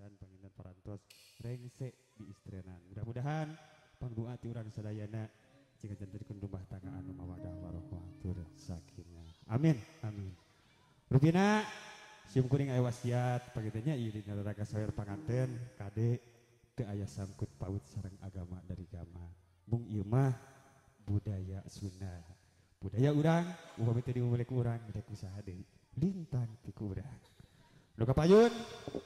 pisan panginten parantos rengsek di istrenan. Mudah-mudahan pangbunga ti urang sadayana jika jantarikeun rumah tangga anu mawadah warahmah tur sakinah. Amin. Amin. Rupina sim kuring aya wasiat pagitanya ieu dina raraga sawer panganten kade teu aya sangkut paut sareng agama dari gama. Mung ieu mah budaya Sunda. Budaya urang upami teu diumulek urang rek usaha deui. Lintang ti ku urang. Nu kapayun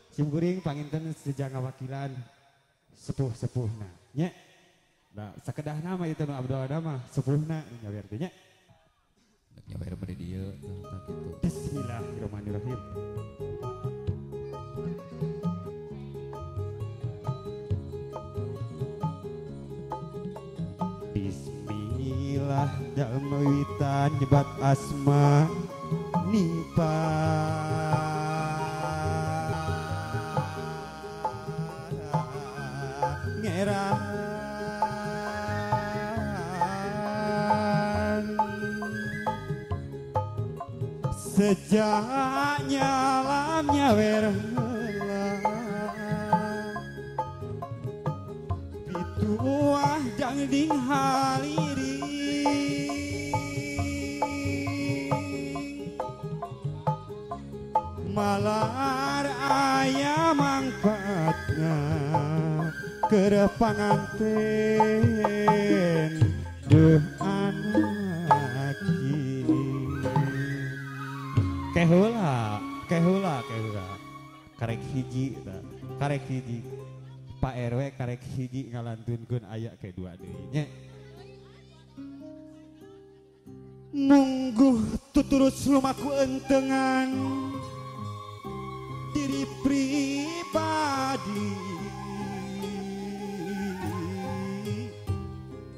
sim kuring panginten sejang wakilan sepuh-sepuhna nya. Da sakedahna mah itu nu abdalna mah sepuhna nyawer teh nya. Nyawer bari dieu tah kitu. Bismillahirrahmanirrahim. Bismillah dalem wiwitan nyebat asma nipa ngeran sejak nyalam nyawer pituah dangding haliri malar aya mangkatna keur panganten deuh anaki keheula karek hiji ta karek hiji Pak RW karek hiji ngalantunkeun aya kedua deui nya mungguh tuturus lumaku entengan diri pribadi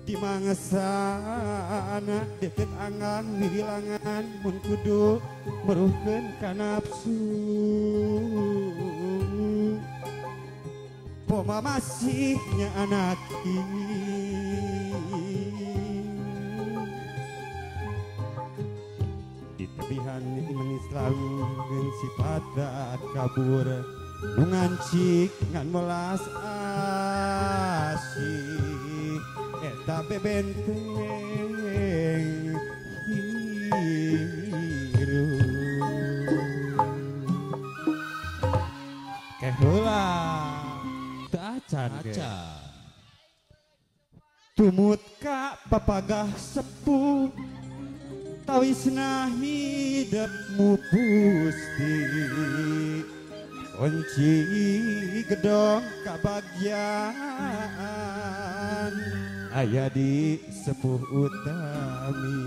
di mangesana deket angan wilangan mun kudu meruhkeun ka nafsu poma masihnya anak di tebihan iman Islam dengan sifat kabur nungancik ngan melas asih eta bebenteng hiru keheula teu acan tumut ka papagah sepuh tawisna hidupmu pusti kunci gedong kabagyan aya di sepuh utami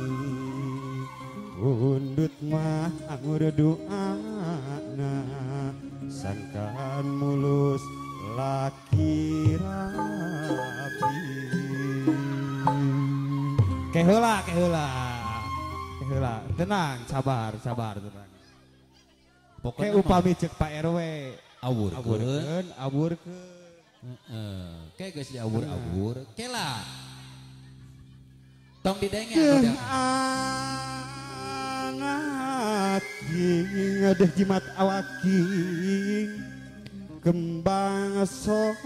undut mah anggur doana sangkan mulus laki rapi keheula tenang sabar tenang pokoknya upami cek Pak RW aburkeun kayak geus diabur-abur kela tong didenge anak ngadeh jimat awaki kembang soca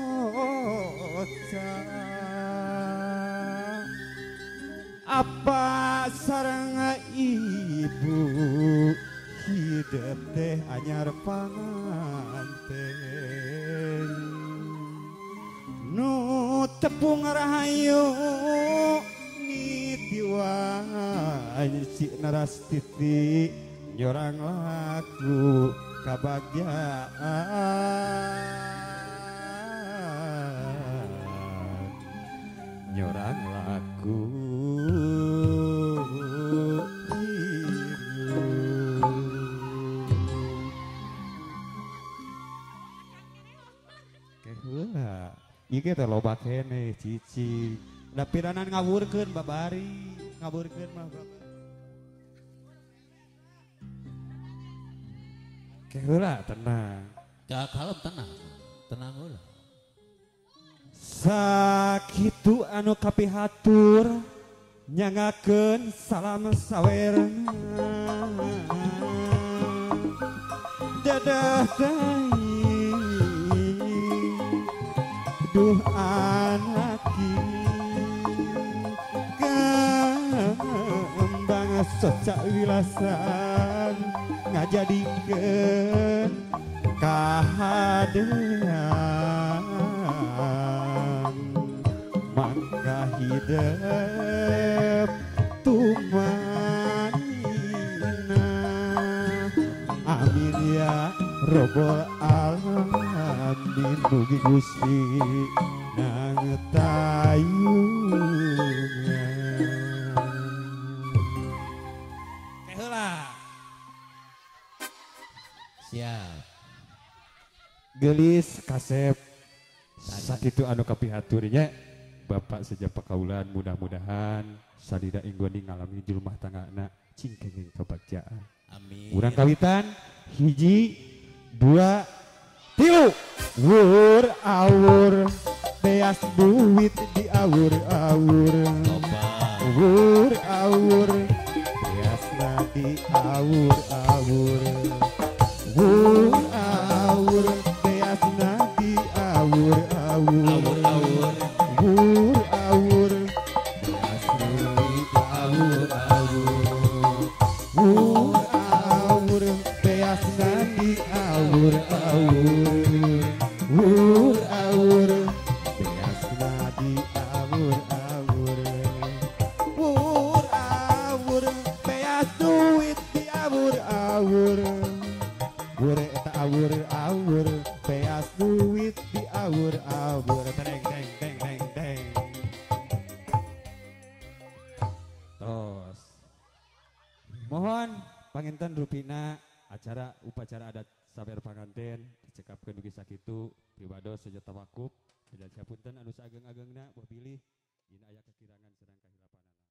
apa sareng ibu hidup teh anyar panganten nu tepung rahayu nitiwan si narastiti nyorang laku kabagyaan nyorang laku keheula ieu teh loba keneh cici da piranan ngawurkeun babari ngawurkeun mah keheula tenang kalem tenang ulah sakitu anu kapihatur nyangakeun salam sawerna dadah deui socak wilasan ngajadikeun kahadean mangga hidup tumanina amin ya robbal alamin mugi Gusti nangtayungan Heula. Siap. gelis kasep sakitu anu kapihaturnya Bapak saja pakaulan mudah-mudahan sadida inggoni ngalami di rumah tanggana cingkenging kebagjaan. Amin. Urang kawitan hiji dua tilu wur awur beas duit di awur-awur Loba. wur awur beasna di awur-awur wur awur beasna di awur-awur Awur-awur. wur awur beasna di awur-awur wur awur beasna di awur-awur wur awur beasna di awur-awur wur awur beas duit di awur-awur wur eta awur-awur beas duit di awur-awur teng teng teng teng teng tos mohon panginten rupina acara upacara adat sabar panganten dicekapkeun dugi sakitu pibados sejata wakuf dan sapunten anu saageng-agengna boh pilih dina aya kekirangan sedang kahilapanana